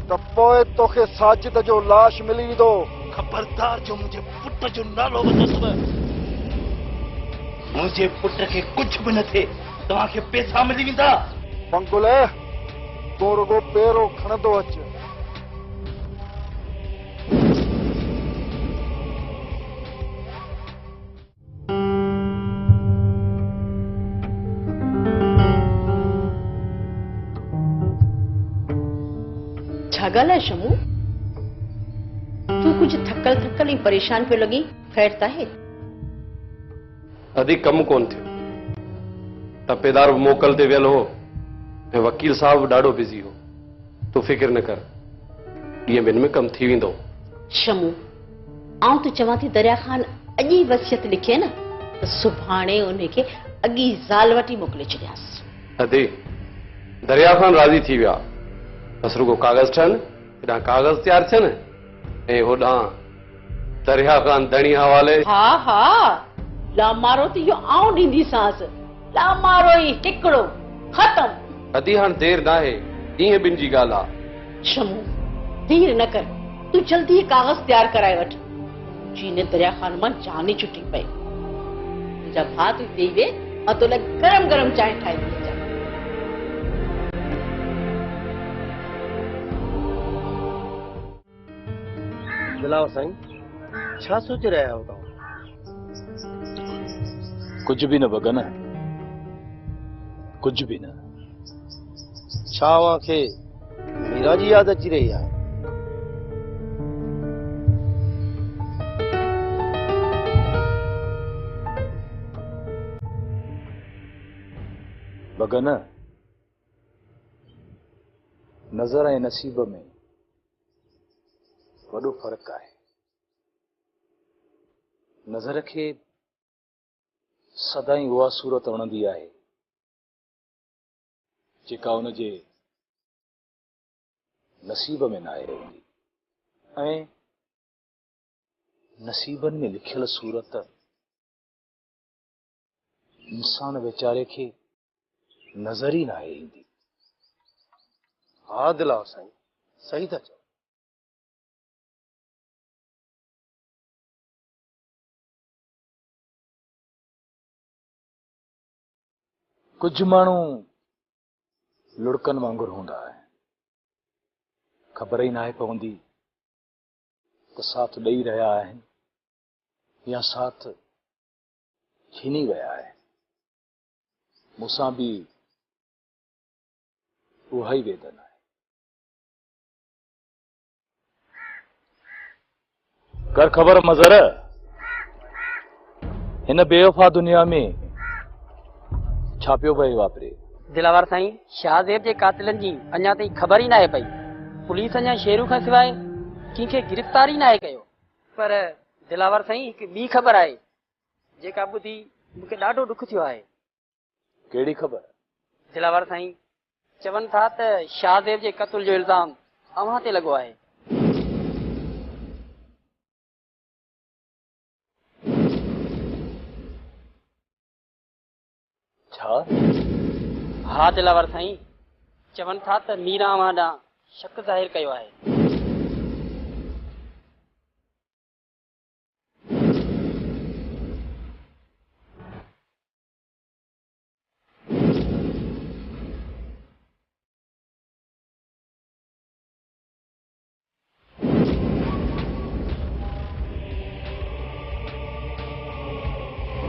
त पोइ तोखे साजिद जो लाश मिली वेंदो। खबरदार जो मुझे पुट जो नालो वठो। मुझे पुट के कुछ भी न थे तव्हां खे पैसा मिली वेंदा। पंगुल तूं रुगो पेरो खणंदो अच। छा ॻाल्हि आहे शमू? तूं कुझु थकल थकल ऐं परेशान पियो लॻी। ख़ैर त आहे? अधी कम कोन थियो। टपेदार मोकल ते वियल हो ऐं वकील साहब बि ॾाढो बिज़ी हो। तूं फिक्र न कर, ॾींहं ॿिनि में कमु थी वेंदो। शमू आउं त चवां थी दरिया ख़ान अॼु ई वसियत लिखे न त सुभाणे उनखे अॻी ज़ाल वटि ई मोकिले छॾियासि। अधी दरिया ख़ान राज़ी थी विया। बसि रुगो कागज़ ठहनि, हेॾां कागज़ तयारु थियनि ऐं होॾां दरिया ख़ान धणी हवाले। हा हा लामारो त इहो आउं ॾींदीसांसि। लामारो ई हिकिड़ो ख़तम। अधी हाणे देरि न आहे, ॾींहं ॿिनि जी ॻाल्हि आहे। शमू देर न कर, तूं जल्दी कागज़ तैयार कराए वठ। जीने दरिया ख़ान मां जान ई छुटी पई। तुंहिंजा भाउ तूं वेही वे, मां तो लाइ गरम गरम चांहि ठाहींदी अचां। दिलावर साईं छा सोचे रहिया आहियो तव्हां? कुछ भी न बगन, कुछ भी न। छा अव्हां खे मीरा जी यादि अची रही आहे? बगन नज़र ऐं नसीब में वॾो फ़र्क़ु आहे। नज़र खे सदाईं उहा सूरत वणंदी आहे जेका उनजे नसीब में न आहे हूंदी, ऐं नसीबनि में लिखियल सूरत इंसान वेचारे खे नज़र ई न आहे ईंदी। हा दिलावर साईं सही था चओ। कुछ माण्हू लुड़कनि वांगुरु हूंदा आहिनि, ख़बर ई नाहे पवंदी त साथ ॾेई रहिया आहिनि या साथ छीनी विया आहिनि। मूंसां बि उहा ई वेदन आहे। कर ख़बर मज़र, हिन बेवफ़ा दुनिया में छा पियो पए वापरे? दिलावर साईं शाहज़ेब जे कातिलनि जी अञा ताईं ख़बर ई नाहे पई। पुलिस अञा शेरू खां सवाइ कंहिंखे गिरफ़्तार ई नाहे कयो। पर दिलावर साईं हिकु ॿी ख़बर आहे जेका ॿुधी मूंखे ॾाढो ॾुख थियो आहे। कहिड़ी ख़बर? दिलावर साईं चवनि था त शाहज़ेब जे क़त्ल जो इल्ज़ाम अव्हां ते लॻो आहे। छा? हा दिलावर साईं चवनि था त मीरा अव्हां ॾांहुं शक ज़ाहिर कयो आहे।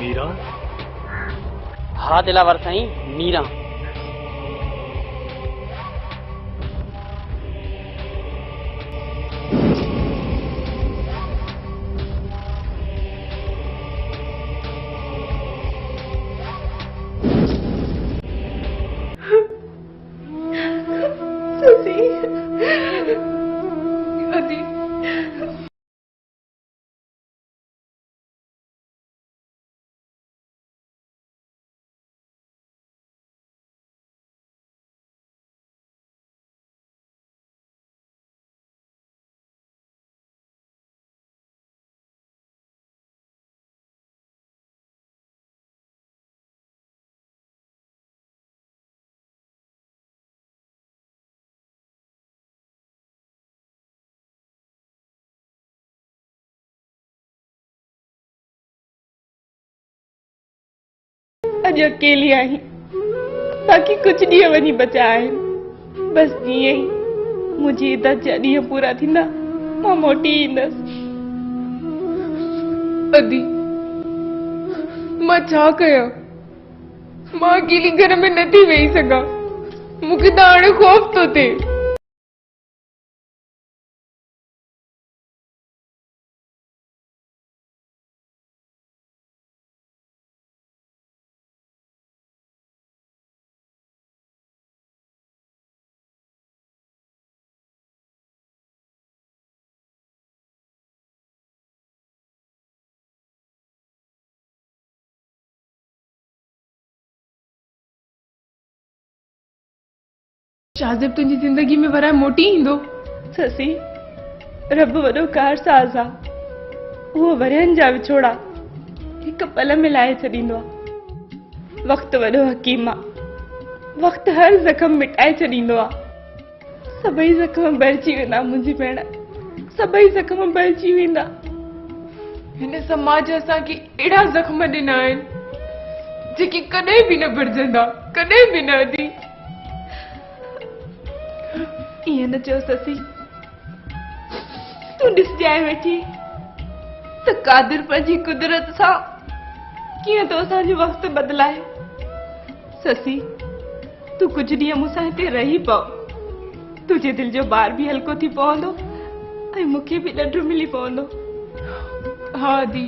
मीरा? हा दिलावर साईं मीरा। अॼु अकेली आहीं, बाक़ी कुछ ॾींहं वञी बचा आहिनि। बस जीअं ई मुंहिंजी इद्दत जा ॾींहं पूरा थींदा मां मोटी ईंदसि। अदी मां छा कयां? मां अकेली घर में नथी वेही सघां, मूंखे त हाणे ख़ौफ़ थो थिए। शाहज़ेब तुंहिंजी ज़िंदगी में वराए मोटी ईंदो। ससी, रब वॾो कारसाज़ आहे, उहो वरियनि जा विछोड़ा हिक पल में लाहे छॾींदो आहे। वक़्तु वॾो हकीम आहे, वक़्तु हर ज़ख़्म मिटाए छॾींदो आहे। सभई ज़ख़्म भरिजी वेंदा मुंहिंजी भेण, सभई ज़ख़्म भरिजी वेंदा। हिन समाज असांखे अहिड़ा ज़ख़्म ॾिना आहिनि जेके कॾहिं बि न भरिजंदा, कॾहिं बि न। अदी ईअं न चओ ससी, तूं ॾिसजाए वेठी त कादिर पंहिंजी कुदरत सां कीअं तो असांजो वक़्तु बदिलायो। ससी, तूं कुझु ॾींहं मूंसां हिते रही पव, तुंहिंजे दिलि जो भार बि हल्को थी पवंदो ऐं मूंखे बि ॾंढु मिली पवंदो। हाँ अदी,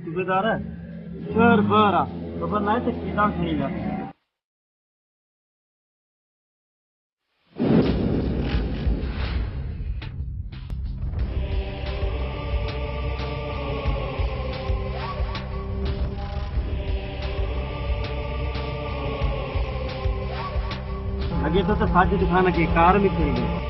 सूबेदार शहर बरा खबर नहीं तो किसान नहीं है। आगे तो साजी दिखाना की कार में चल गई।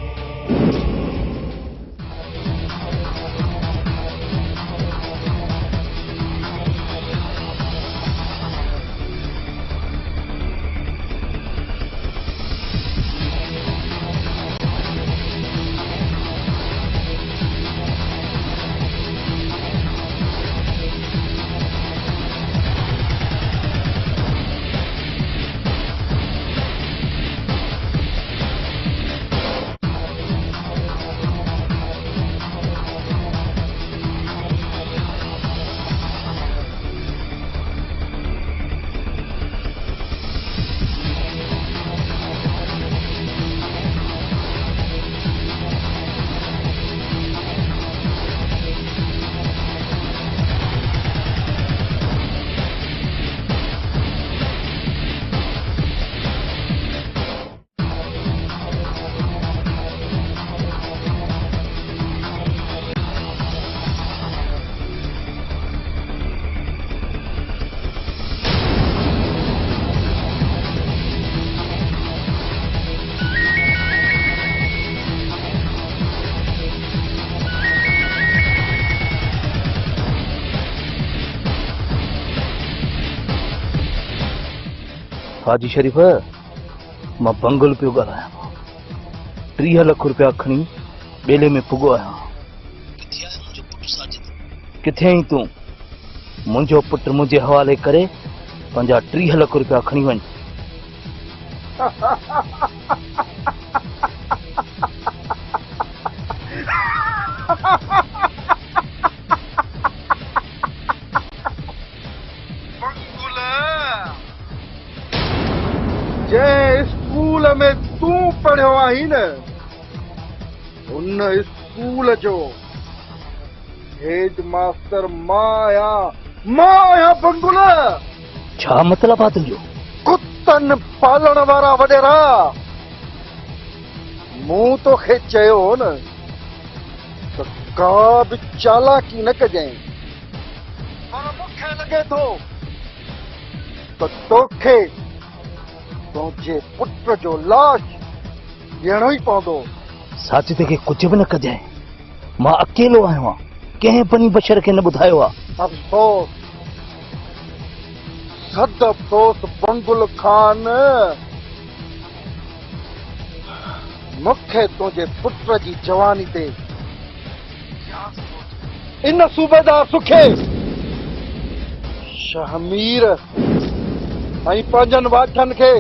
हाजी शरीफ मां बंगल पियो ॻाल्हायां 30 लख रुपया खणी बेले में पुगो आहियां। किथे आई तूं? मुंहिंजो पुटु मुंहिंजे हवाले करे पंहिंजा 30 लख रुपया खणी वञ। जंहिं स्कूल में तूं पढ़ियो आहीं न उन स्कूल जो हेड मास्टर मां आहियां बंगुल। छा मतिलब आहे तुंहिंजो? कुतन पालण वारा वॾेरा मूं तोखे चयो न त का बि चालाकी न कजांइ, पर मूंखे लॻे थो त तोखे तुंहिंजे पुट जो लाश ॾियणो ई पवंदो। साजिद खे कुझु बि न कजांइ, मां अकेलो आहियां, कंहिं बनी बशर खे न ॿुधायो आहे। अफ़सोस, सद अफ़सोस बंगुल खान, मूंखे तुंहिंजे पुट जी जवानी ते इन सूबेदार सुखे शहमीर ऐं पंहिंजनि वाठनि खे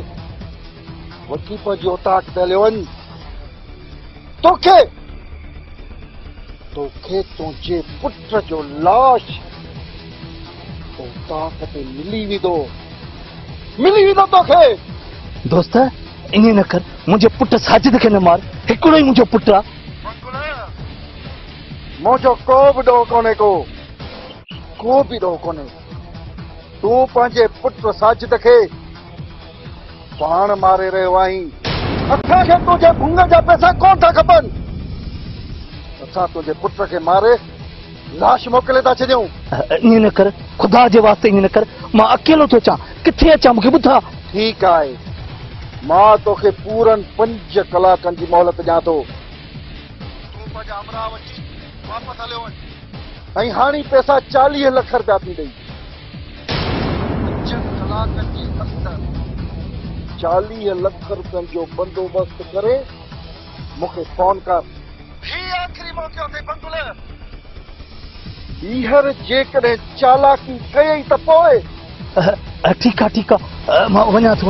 वकीफ जो ताक ते हलियो वञ। तोखे तुंहिंजे पुट जो लाश ताक ते मिली वेंदो तोखे। दोस्त ईअं न कर, मुंहिंजे पुट साजिद खे न मार, हिकिड़ो ई मुंहिंजो पुट आहे। मुंहिंजो को बि ॾोह कोन्हे, को बि ॾोह कोन्हे। तूं पंहिंजे पुट साजिद खे पाण मारे रहियो आहीं। असांखे तुंहिंजे भुङ जा पैसा कोन था खपनि। असां तुंहिंजे पुट खे मारे लाश मोकिले था छॾियूं। ईअं न कर, ख़ुदा जे वास्ते ईअं न कर, मां अकेलो थो अचां, किथे अचां मूंखे ॿुधा। ठीकु आहे, मां तोखे पूरनि 5 कलाकनि जी मोहलत ॾियां थो। तूं पंहिंजा अमराव अची वापसि हलियो वञ ऐं हाणे पैसा 40 लख रुपया थी ॾेई। 5 कलाकनि जे अंदरि 40 लख रुपयनि जो बंदोबस्त करे मूंखे फोन कर। ही आख़िरी मौक़ो अथई बंगुल। ॿीहर जेकॾहिं चालाकी कयई त पोइ। ठीकु आहे, ठीकु आहे, मां वञां थो।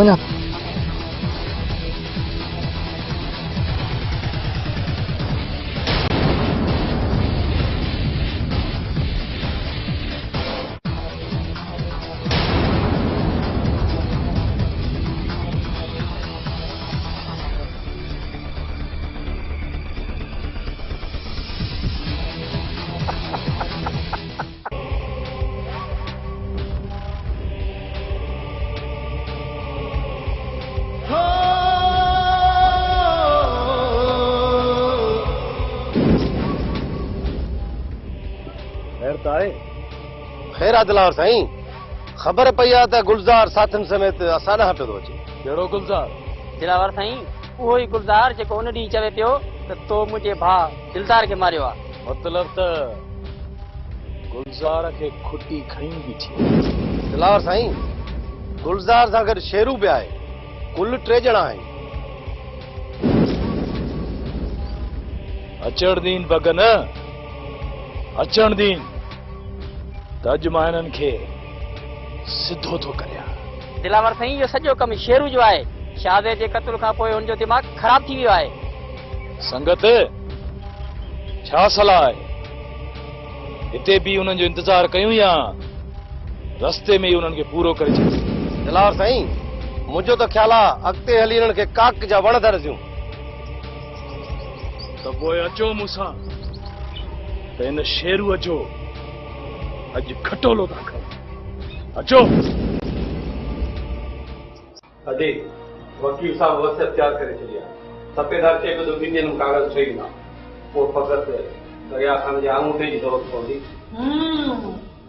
खैर दिलावर साईं, ख़बर पई आहे त गुलज़ार साथन समेत असां ॾांहुं पियो थो अचे। कहिड़ो गुलज़ार? दिलावर साईं, उहो ई गुलज़ार जेको उन ॾींहुं चवे पियो त तो मुंहिंजे भाउ दिलदार खे मारियो आहे। मतलब त गुलज़ार खे खुटी खणी बीठी। दिलावर साईं, गुलज़ार सां गॾु शेरू बि आहे, कुल 3 ॼणा आहिनि। अचण दीन बगन, अचण दीन, त अॼु मां हिननि खे सिधो थो करियां। दिलावर साईं, इहो सॼो कमु शेरू जो आहे। शादे जे क़त्ल खां पोइ हुनजो दिमाग़ ख़राब थी वियो आहे। संगत छा सलाह आहे? हिते बि उन्हनि जो इंतज़ारु कयूं या रस्ते में ई उन्हनि खे पूरो करे छॾियूं? दिलावर साईं, मुंहिंजो त ख्याल आहे अॻिते हली हिननि खे काक जा वण धरसियूं। त पोइ अचो मूंसां, त हिन शेरूअ जो अॼु खटोलो था खाऊं। अचो। अदे वकील साहब वसियत तैयार करे छॾिया। सफ़ेदार चए पियो त 2 ॾींहंनि में कागज़ ठही वेंदा, पोइ फ़क़ति दरिया खान जे आङूठे जी ज़रूरत पवंदी।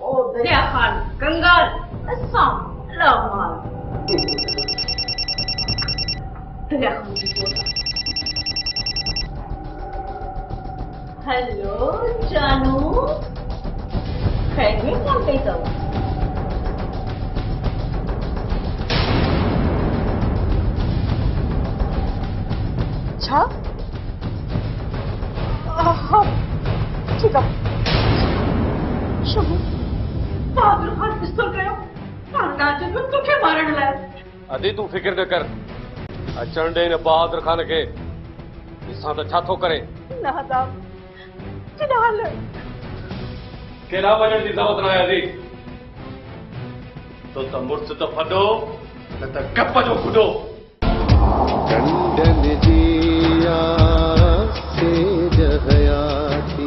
ओ दरिया खान कंगाल असां रहमान दरिया खान जी बोला। हेलो जानू, खैर में कौन गई तो? छा ठीक है शुभ बहादुर खान पिस्तौल कयो अंदाज में तुखे मारण लाए अदी तू फिक्र न कर अचण दे न बहादुर खान के इसा तो छा थो करे ना साहब चिनाल केड़ा वजन की जरूरत ना है अदी तो मुर्स तो फडो न त कप जो खुडो चंदन जिया